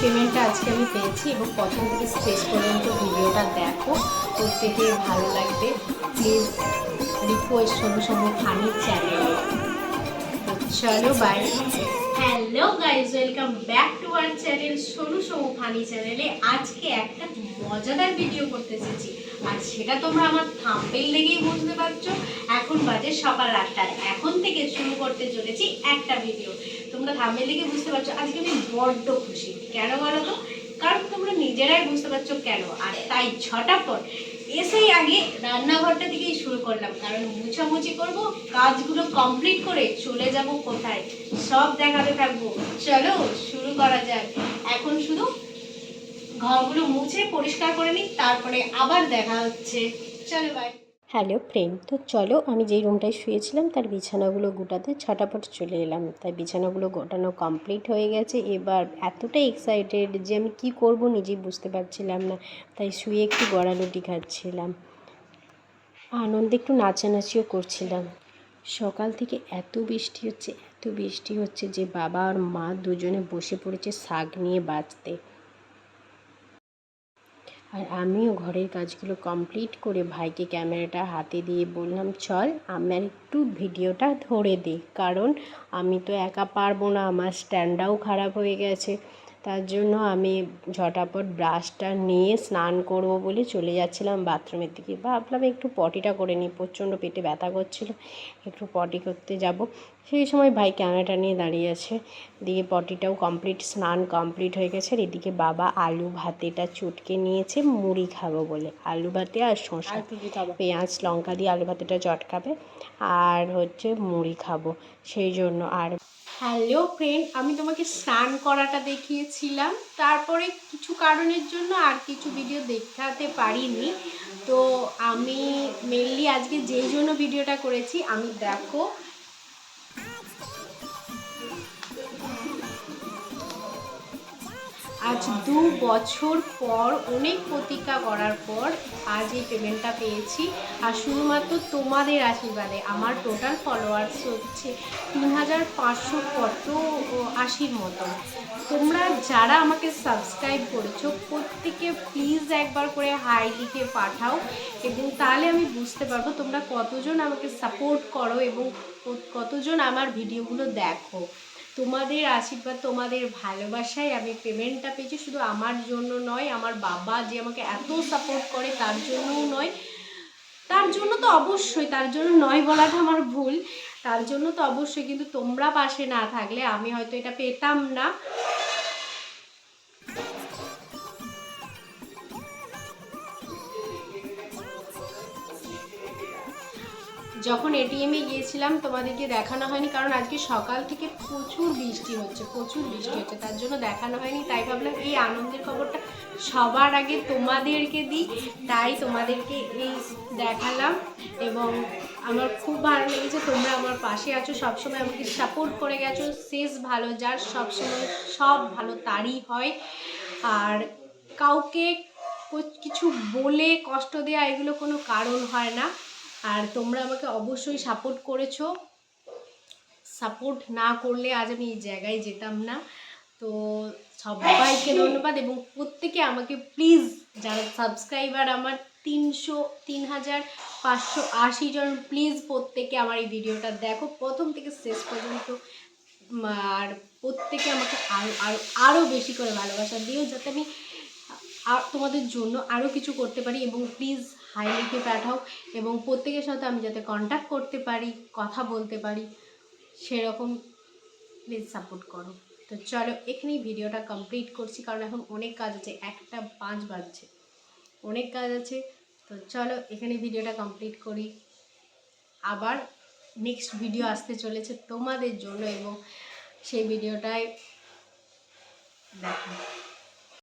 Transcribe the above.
পেমেন্টটা আজকে আমি পেয়েছি এবং প্রথম থেকে শেষ পর্যন্ত ভিডিওটা দেখো, প্রত্যেকের ভালো লাগবে। প্লিজ রিকোয়েস্ট শোনো সময় ফানি চ্যানেলে। চলো bye. Hello guys, welcome back to our channel Sonu Somu funny চ্যানেলে। আজকে একটা মজাদার ভিডিও করতে এসেছি, আর সেটা তোমরা আমার থাম্বনেল দেখেই বুঝতে পারছো। এখন বাজে সকাল 8টার, এখন থেকে শুরু করতে চলেছি একটা ভিডিও। তোমরা থাম্বনেল দেখে বুঝতে পারছো আজকে আমি বড্ড খুশি। কেন বলো তো? কারণ তোমরা নিজেরাই বুঝতে পারছো কেন। আর তাই ঝটাপট এসেই আগে রান্নাঘরটা দিকেই শুরু করলাম, কারণ মুছামুছি করব, কাজগুলো কমপ্লিট করে চলে যাব কোথায় সব দেখাতে থাকবো। চলো শুরু করা যাক। এখন শুধু ঘরগুলো মুছে পরিষ্কার করে নিই, তারপরে আবার দেখা হচ্ছে। চলো বাই। হ্যালো ফ্রেন্ড, তো চলো আমি যেই রুমটায় শুয়েছিলাম তার বিছানাগুলো গোটাতে ছটাপট চলে এলাম। তাই বিছানাগুলো গোটানো কমপ্লিট হয়ে গেছে। এবার এতটাই এক্সাইটেড যে আমি কি করব নিজেই বুঝতে পারছিলাম না, তাই শুয়ে একটু গড়ালুটি খাচ্ছিলাম, আনন্দে একটু নাচানাচিও করছিলাম। সকাল থেকে এত বৃষ্টি হচ্ছে যে বাবা আর মা দুজনে বসে পড়েছে শাক নিয়ে বাঁচতে। আর আমিও ঘরের কাজগুলো কমপ্লিট করে ভাইকে ক্যামেরাটা হাতে দিয়ে বললাম, চল আমার একটু ভিডিওটা ধরে দে, কারণ আমি তো একা পারবো না, আমার স্ট্যান্ডটাও খারাপ হয়ে গেছে। তার জন্য আমি ঝটাপট ব্রাশটা নিয়ে স্নান করব বলে চলে যাচ্ছিলাম বাথরুমের দিকে। ভাবলাম একটু পটিটা করে নিই, প্রচণ্ড পেটে ব্যথা করছিল, একটু পটি করতে যাব। সেই সময় ভাই ক্যামেরাটা নিয়ে দাঁড়িয়ে আছে, দিয়ে পটিটাও কমপ্লিট, স্নান কমপ্লিট হয়ে গেছে। আর এদিকে বাবা আলু ভাতেটা চটকে নিয়েছে মুড়ি খাবো বলে, আলু ভাতে আর শসা পেঁয়াজ লঙ্কা দিয়ে আলু ভাতেটা চটকাবে, আর হচ্ছে মুড়ি খাবো সেই জন্য। আর হ্যালো ফ্রেন্ড, আমি তোমাকে স্নান করাটা দেখিয়েছিলাম, তারপরে কিছু কারণের জন্য আর কিছু ভিডিও দেখাতে পারিনি। তো আমি মেনলি আজকে যেই জন্য ভিডিওটা করেছি, আমি দেখো আজ 2 বছর পর অনেক প্রতীক্ষা করার পর আজ এই পেমেন্টটা পেয়েছি। আর শুধুমাত্র তোমাদের আশীর্বাদে আমার টোটাল ফলোয়ার্স হচ্ছে 3580 মতন। তোমরা যারা আমাকে সাবস্ক্রাইব করেছো প্রত্যেকে প্লিজ একবার করে হাই লিখে পাঠাও, এবং তাহলে আমি বুঝতে পারবো তোমরা কতজন আমাকে সাপোর্ট করো এবং কতজন আমার ভিডিওগুলো দেখো। তোমাদের আশীর্বাদ, তোমাদের ভালোবাসায় আমি পেমেন্টটা পেয়েছি। শুধু আমার জন্য নয়, আমার বাবা যে আমাকে এত সাপোর্ট করে তার জন্যও নয়, তার জন্য তো অবশ্যই, তার জন্য নয় বলাটা আমার ভুল, তার জন্য তো অবশ্যই, কিন্তু তোমরা পাশে না থাকলে আমি হয়তো এটা পেতাম না। যখন এটিএমে গিয়েছিলাম তোমাদেরকে দেখানো হয়নি, কারণ আজকে সকাল থেকে প্রচুর বৃষ্টি হচ্ছে, তার জন্য দেখানো হয়নি। তাই ভাবলাম এই আনন্দের খবরটা সবার আগে তোমাদেরকে দিই, তাই তোমাদেরকে এই দেখালাম। এবং আমার খুব ভালো লেগেছে, তোমরা আমার পাশে আছো, সবসময় আমাকে সাপোর্ট করে গেছো। শেষ ভালো যার, সবসময় সব ভালো তারই হয়। আর কাউকে কিছু বলে কষ্ট দেওয়া এগুলো কোনো কারণ হয় না। আর তোমরা আমাকে অবশ্যই সাপোর্ট করেছো, সাপোর্ট না করলে আজ আমি এই জায়গায় যেতাম না। তো সবাইকে ধন্যবাদ, এবং প্রত্যেকে আমাকে প্লিজ, যারা সাবস্ক্রাইবার আমার 3580 জন, প্লিজ প্রত্যেকে আমার এই ভিডিওটা দেখো প্রথম থেকে শেষ পর্যন্ত। আর প্রত্যেকে আমাকে আরও বেশি করে ভালোবাসা দিও, যাতে আমি আর তোমাদের জন্য আরও কিছু করতে পারি। এবং প্লিজ হাই লিখে পাঠাও, এবং প্রত্যেকের সাথে আমি যাতে কন্ট্যাক্ট করতে পারি, কথা বলতে পারি, সেরকম প্লিজ সাপোর্ট করো। তো চলো এখানেই ভিডিওটা কমপ্লিট করছি, কারণ এখন অনেক কাজ আছে, 1:05 বাজছে, অনেক কাজ আছে। তো চলো এখানে ভিডিওটা কমপ্লিট করি। আবার নেক্সট ভিডিও আসতে চলেছে তোমাদের জন্য, এবং সেই ভিডিওটায় দেখো।